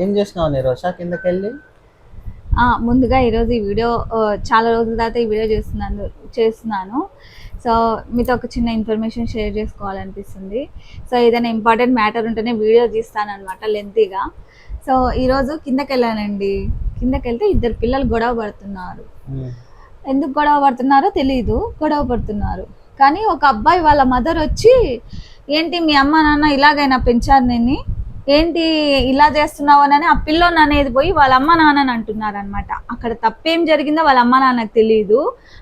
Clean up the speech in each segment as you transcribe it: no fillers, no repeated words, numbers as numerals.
ఏం చేసినావు నిరోష కిందకెళ్ళి? ముందుగా ఈరోజు ఈ వీడియో చాలా రోజుల తర్వాత ఈ వీడియో చేస్తున్నాను. సో మీతో ఒక చిన్న ఇన్ఫర్మేషన్ షేర్ చేసుకోవాలనిపిస్తుంది. సో ఏదైనా ఇంపార్టెంట్ మ్యాటర్ ఉంటేనే వీడియో తీస్తానన్నమాట లెంతీగా. సో ఈరోజు కిందకెళ్ళానండి. కిందకెళ్తే ఇద్దరు పిల్లలు గొడవ పడుతున్నారు. ఎందుకు గొడవ పడుతున్నారో తెలియదు, గొడవ పడుతున్నారు. కానీ ఒక అబ్బాయి వాళ్ళ మదర్ వచ్చి, ఏంటి మీ అమ్మ నాన్న ఇలాగైనా పెంచారు నేను, ఏంటి ఇలా చేస్తున్నావు అని ఆ పిల్లోని అనేది పోయి వాళ్ళ అమ్మ నాన్నని అంటున్నారు అనమాట. అక్కడ తప్పేం జరిగిందో వాళ్ళ అమ్మ నాన్నకు తెలియదు,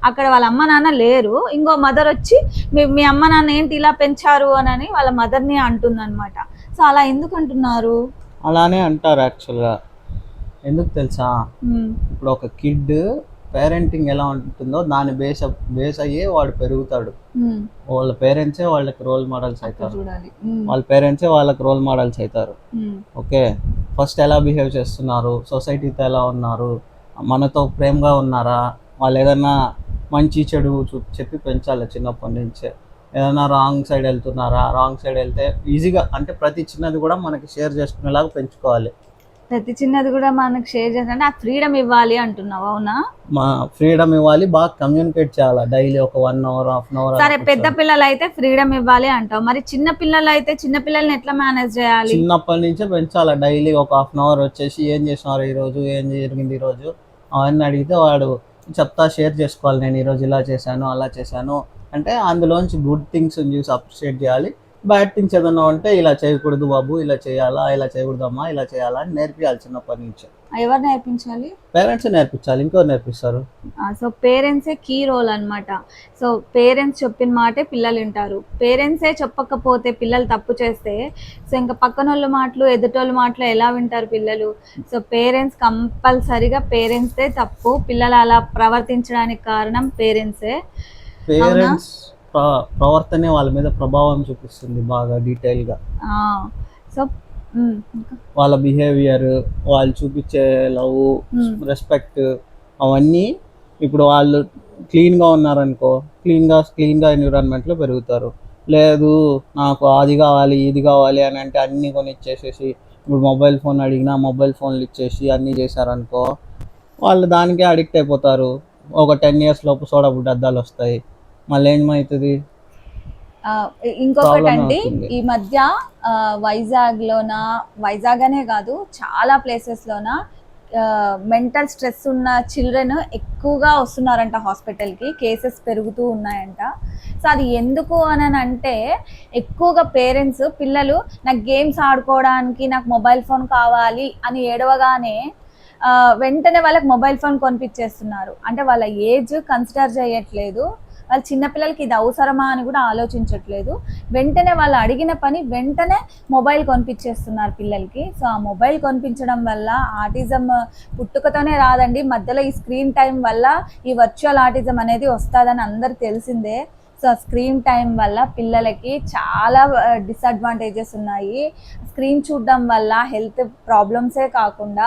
అక్కడ వాళ్ళ అమ్మ నాన్న లేరు. ఇంకో మదర్ వచ్చి మీ అమ్మ నాన్న ఏంటి ఇలా పెంచారు అని వాళ్ళ మదర్ని అంటుందన్నమాట. సో అలా ఎందుకు అంటున్నారు? అలానే అంటారు యాక్చువల్గా. ఎందుకు తెలుసా, ఇప్పుడు ఒక కిడ్ పేరెంటింగ్ ఎలా ఉంటుందో దాన్ని బేస్ అయ్యే వాడు పెరుగుతాడు. వాళ్ళ పేరెంట్సే వాళ్ళకి రోల్ మోడల్స్ అవుతారు, వాళ్ళ పేరెంట్సే వాళ్ళకి రోల్ మోడల్స్ అవుతారు. ఓకే, ఫస్ట్ ఎలా బిహేవ్ చేస్తున్నారు, సొసైటీతో ఎలా ఉన్నారు, మనతో ప్రేమగా ఉన్నారా, వాళ్ళు ఏదైనా మంచి చెడు చెప్పి పెంచాలి చిన్నప్పటి నుంచే. ఏదైనా రాంగ్ సైడ్ వెళ్తున్నారా, రాంగ్ సైడ్ వెళ్తే ఈజీగా అంటే ప్రతి చిన్నది కూడా మనకి షేర్ చేసుకునేలాగా పెంచుకోవాలి. ప్రతి చిన్నది కూడా మనకు షేర్ చేయాలంటే ఆ ఫ్రీడమ్ ఇవ్వాలి అంటున్నావు, అవునా? మా ఫ్రీడమ్ ఇవ్వాలి, బాగా కమ్యూనికేట్ చేయాలి డైలీ ఒక 1 hour 1/2 hour. సరే, పెద్ద పిల్లలు అయితే ఫ్రీడమ్ ఇవ్వాలి అంటావు, మరి చిన్న పిల్లలు అయితే చిన్న పిల్లల్ని ఎట్లా మేనేజ్ చేయాలి? చిన్నప్పటి నుంచే పెంచాలి. డైలీ ఒక 1/2 hour వచ్చేసి ఏం చేసినారు ఈరోజు, ఏం జరిగింది ఈరోజు అవన్నీ అడిగితే వాడు చెప్తా, షేర్ చేసుకోవాలి. నేను ఈరోజు ఇలా చేశాను అలా చేశాను అంటే అందులోంచి గుడ్ థింగ్స్ చూసి అప్రిషియేట్ చేయాలి. బ్యాడ్ థింగ్స్ ఏదన్నా ఉంటే ఇలా చేయకూడదు బాబు, ఇలా చేయాలా, ఇలా చేయకూడదమ్మా, ఇలా చేయాలా అని నేర్పించాలి చిన్నప్పటి నుంచి. ఎవరు నేర్పించాలి? పేరెంట్స్ నేర్పించాలి, ఇంకోరు నేర్పిస్తారు. సో పేరెంట్సే కీ రోల్ అనమాట. సో పేరెంట్స్ చెప్పిన మాటే పిల్లలు వింటారు. పేరెంట్సే చెప్పకపోతే పిల్లలు తప్పు చేస్తే సో ఇంకా పక్కనోళ్ళ మాటలు ఎదుటోళ్ళ మాటలు ఎలా వింటారు పిల్లలు? సో పేరెంట్స్ కంపల్సరీగా, పేరెంట్సే తప్పు. పిల్లలు అలా ప్రవర్తించడానికి కారణం పేరెంట్సే. పేరెంట్స్ ప్రవర్తనే వాళ్ళ మీద ప్రభావం చూపిస్తుంది బాగా డీటెయిల్గా. సో వాళ్ళ బిహేవియర్, వాళ్ళు చూపించే లవ్, రెస్పెక్ట్ అవన్నీ. ఇప్పుడు వాళ్ళు క్లీన్గా ఉన్నారనుకో, క్లీన్గా ఎన్విరాన్మెంట్లో పెరుగుతారు. లేదు నాకు అది కావాలి ఇది కావాలి అని అంటే అన్నీ కొనిచ్చేసేసి, ఇప్పుడు మొబైల్ ఫోన్ అడిగినా మొబైల్ ఫోన్లు ఇచ్చేసి అన్నీ చేశారనుకో, వాళ్ళు దానికే అడిక్ట్ అయిపోతారు. ఒక 10 years లోపు సోడా బుడ్డ అద్దాలు వస్తాయి. మళ్ళీ ఏమవుతుంది? ఇంకొకటి అండి, ఈ మధ్య వైజాగ్ అనే కాదు చాలా ప్లేసెస్లోన మెంటల్ స్ట్రెస్ ఉన్న చిల్డ్రన్ ఎక్కువగా వస్తున్నారంట హాస్పిటల్కి, కేసెస్ పెరుగుతూ ఉన్నాయంట. సో అది ఎందుకు అని అంటే, ఎక్కువగా పేరెంట్స్ పిల్లలు నాకు గేమ్స్ ఆడుకోవడానికి నాకు మొబైల్ ఫోన్ కావాలి అని ఏడవగానే వెంటనే వాళ్ళకి మొబైల్ ఫోన్ కొనిపించేస్తున్నారు. అంటే వాళ్ళ ఏజ్ కన్సిడర్ చేయట్లేదు, వాళ్ళు చిన్నపిల్లలకి ఇది అవసరమా అని కూడా ఆలోచించట్లేదు. వెంటనే వాళ్ళు అడిగిన పని వెంటనే మొబైల్ కొనిపించేస్తున్నారు పిల్లలకి. సో ఆ మొబైల్ కొనిపించడం వల్ల ఆటిజం పుట్టుకతోనే రాదండి, మధ్యలో ఈ స్క్రీన్ టైం వల్ల ఈ వర్చువల్ ఆటిజం అనేది వస్తుందని అందరికి తెలిసిందే. సో స్క్రీన్ టైం వల్ల పిల్లలకి చాలా డిసడ్వాంటేజెస్ ఉన్నాయి. స్క్రీన్ చూడడం వల్ల హెల్త్ ప్రాబ్లమ్సే కాకుండా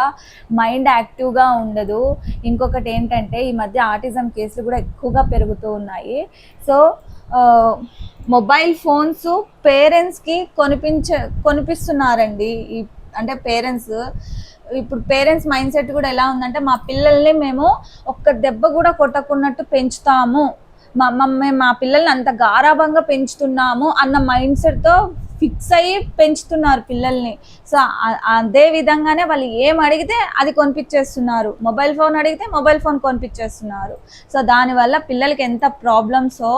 మైండ్ యాక్టివ్గా ఉండదు. ఇంకొకటి ఏంటంటే, ఈ మధ్య ఆటిజం కేసులు కూడా ఎక్కువగా పెరుగుతూ ఉన్నాయి. సో మొబైల్ ఫోన్స్ పేరెంట్స్కి కొనిపిస్తున్నారండి. అంటే ఇప్పుడు పేరెంట్స్ మైండ్ సెట్ కూడా ఎలా ఉందంటే, మా పిల్లల్ని మేము ఒక్క దెబ్బ కూడా కొట్టకున్నట్టు పెంచుతాము, మేము మా పిల్లల్ని అంత గారాభంగా పెంచుతున్నాము అన్న మైండ్ సెట్తో ఫిక్స్ అయ్యి పెంచుతున్నారు పిల్లల్ని. సో అదే విధంగానే వాళ్ళు ఏం అడిగితే అది కొనిపించేస్తున్నారు. మొబైల్ ఫోన్ అడిగితే మొబైల్ ఫోన్ కొనిపించేస్తున్నారు. సో దానివల్ల పిల్లలకి ఎంత ప్రాబ్లమ్సో,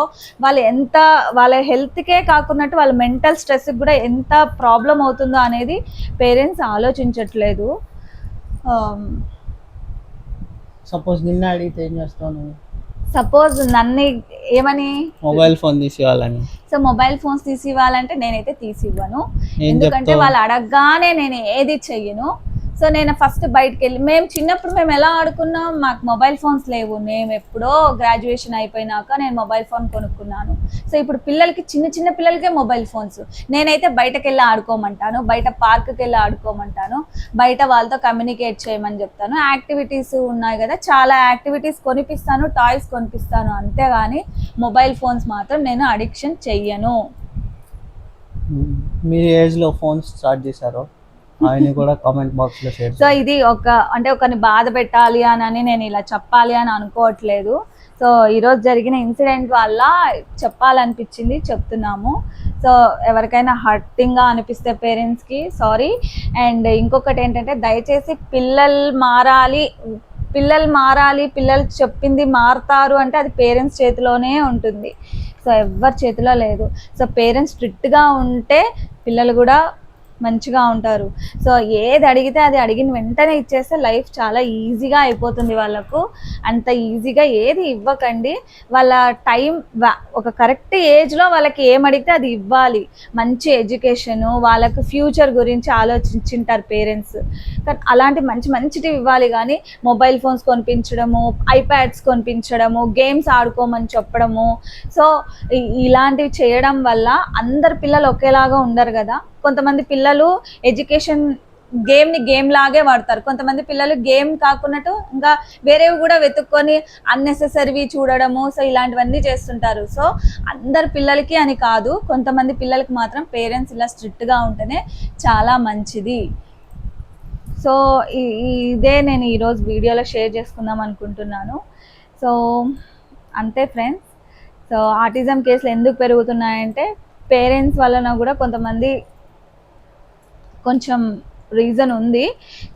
వాళ్ళ హెల్త్కే కాకున్నట్టు వాళ్ళ మెంటల్ స్ట్రెస్కి కూడా ఎంత ప్రాబ్లం అవుతుందో అనేది పేరెంట్స్ ఆలోచించట్లేదు. సపోజ్ నిన్న అడిగితే ఏం చేస్తాను? సపోజ్ నన్ను ఏమని మొబైల్ ఫోన్ తీసివ్వాలని. సో మొబైల్ ఫోన్స్ తీసి ఇవ్వాలంటే నేనైతే తీసి ఇవ్వను, ఎందుకంటే వాళ్ళు అడగగానే నేను ఏది చెయ్యను. సో నేను ఫస్ట్ బయటకు వెళ్ళి, మేము చిన్నప్పుడు మేము ఎలా ఆడుకున్నాం, మాకు మొబైల్ ఫోన్స్ లేవు. మేము ఎప్పుడో గ్రాడ్యుయేషన్ అయిపోయినాక నేను మొబైల్ ఫోన్ కొనుక్కున్నాను. సో ఇప్పుడు పిల్లలకి, చిన్న పిల్లలకే మొబైల్ ఫోన్స్. నేనైతే బయటకు వెళ్ళి ఆడుకోమంటాను, బయట పార్క్కి వెళ్ళి ఆడుకోమంటాను, బయట వాళ్ళతో కమ్యూనికేట్ చేయమని చెప్తాను. యాక్టివిటీస్ ఉన్నాయి కదా, చాలా యాక్టివిటీస్ కొనిపిస్తాను, టాయ్స్ కొనిపిస్తాను, అంతేగాని మొబైల్ ఫోన్స్ మాత్రం నేను అడిక్షన్ చెయ్యను. మీ ఏజ్లో ఫోన్స్ స్టార్ట్ చేశారు? ఆయన కూడా కామెంట్ బాక్స్ లో షేర్ సో ఇది అంటే ఒకరిని బాధ పెట్టాలి అని నేను ఇలా చెప్పాలి అని అనుకోవట్లేదు. సో ఈరోజు జరిగిన ఇన్సిడెంట్ వల్ల చెప్పాలనిపించింది, చెప్తున్నాము. సో ఎవరికైనా హర్టింగ్గా అనిపిస్తే పేరెంట్స్కి సారీ. అండ్ ఇంకొకటి ఏంటంటే దయచేసి పిల్లలు మారాలి, పిల్లలు చెప్పింది మారుతారు అంటే అది పేరెంట్స్ చేతిలోనే ఉంటుంది. సో ఎవరి చేతిలో లేదు. సో పేరెంట్స్ స్ట్రిక్ట్గా ఉంటే పిల్లలు కూడా మంచిగా ఉంటారు. సో ఏది అడిగితే అది అడిగిన వెంటనే ఇచ్చేస్తే లైఫ్ చాలా ఈజీగా అయిపోతుంది వాళ్ళకు. అంత ఈజీగా ఏది ఇవ్వకండి. వాళ్ళ టైం ఒక కరెక్ట్ ఏజ్లో వాళ్ళకి ఏం అడిగితే అది ఇవ్వాలి. మంచి ఎడ్యుకేషను, వాళ్ళకు ఫ్యూచర్ గురించి ఆలోచించుంటారు పేరెంట్స్. కానీ అలాంటి మంచిటివి ఇవ్వాలి. కానీ మొబైల్ ఫోన్స్ కొనిపించడము, ఐప్యాడ్స్ కొనిపించడము, గేమ్స్ ఆడుకోమని చెప్పడము, సో ఇలాంటివి చేయడం వల్ల అందరు పిల్లలు ఒకేలాగా ఉండరు కదా. కొంతమంది పిల్లలు ఎడ్యుకేషన్ గేమ్ లాగే వాడతారు. కొంతమంది పిల్లలు గేమ్ కాకున్నట్టు ఇంకా వేరేవి కూడా వెతుక్కొని అన్నెసెసరీవి చూడడము, సో ఇలాంటివన్నీ చేస్తుంటారు. సో అందరు పిల్లలకి అని కాదు, కొంతమంది పిల్లలకి మాత్రం పేరెంట్స్ ఇలా స్ట్రిక్ట్గా ఉంటేనే చాలా మంచిది. సో ఇదే నేను ఈరోజు వీడియోలో షేర్ చేసుకుందాం అనుకుంటున్నాను. సో అంతే ఫ్రెండ్స్. సో ఆటిజం కేసులు ఎందుకు పెరుగుతున్నాయంటే పేరెంట్స్ వలన కూడా కొంచెం రీజన్ ఉంది.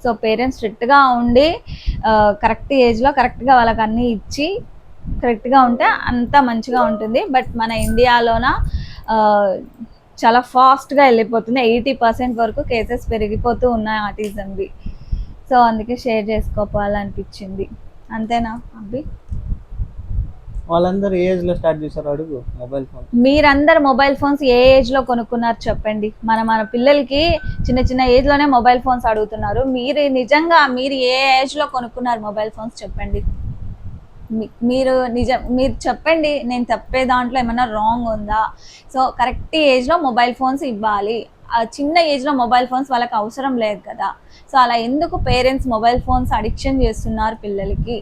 సో పేరెంట్స్ స్ట్రిక్ట్గా ఉండి కరెక్ట్ ఏజ్లో కరెక్ట్గా వాళ్ళకి అన్నీ ఇచ్చి కరెక్ట్గా ఉంటే అంతా మంచిగా ఉంటుంది. బట్ మన ఇండియాలోన చాలా ఫాస్ట్గా వెళ్ళిపోతుంది. 80% వరకు కేసెస్ పెరిగిపోతూ ఉన్నాయి ఆటిజంవి. సో అందుకే షేర్ చేసుకోవాలనిపించింది. అంతేనా అబ్బి? వాళ్ళందరూ ఏజ్ లో స్టార్ట్ చేశారు అడుగు మొబైల్ ఫోన్. మీరందరు మొబైల్ ఫోన్స్ ఏ ఏజ్ లో కొనుక్కున్నారు చెప్పండి. మన పిల్లలకి చిన్న ఏజ్ లోనే మొబైల్ ఫోన్స్ అడుగుతున్నారు. మీరు ఏ ఏజ్ లో కొనుక్కున్నారు మొబైల్ ఫోన్స్ చెప్పండి. మీరు చెప్పండి. నేను చెప్పే దాంట్లో ఏమైనా రాంగ్ ఉందా? సో కరెక్ట్ ఏజ్లో మొబైల్ ఫోన్స్ ఇవ్వాలి. చిన్న ఏజ్లో మొబైల్ ఫోన్స్ వాళ్ళకి అవసరం లేదు కదా. సో అలా ఎందుకు పేరెంట్స్ మొబైల్ ఫోన్స్ అడిక్షన్ చేస్తున్నారు పిల్లలకి?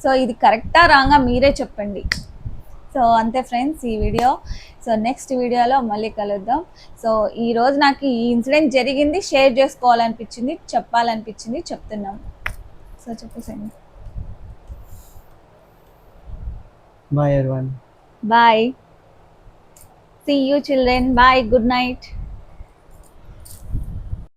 సో ఇది కరెక్టా రాంగా మీరే చెప్పండి. సో అంతే ఫ్రెండ్స్ ఈ వీడియో. సో నెక్స్ట్ వీడియోలో మళ్ళీ కలుద్దాం. సో ఈరోజు నాకు ఈ ఇన్సిడెంట్ జరిగింది, షేర్ చేసుకోవాలనిపించింది, చెప్పాలనిపించింది, చెప్తున్నాం. So చెప్పేసండి. Bye everyone. Bye. See you children. Bye. Good night.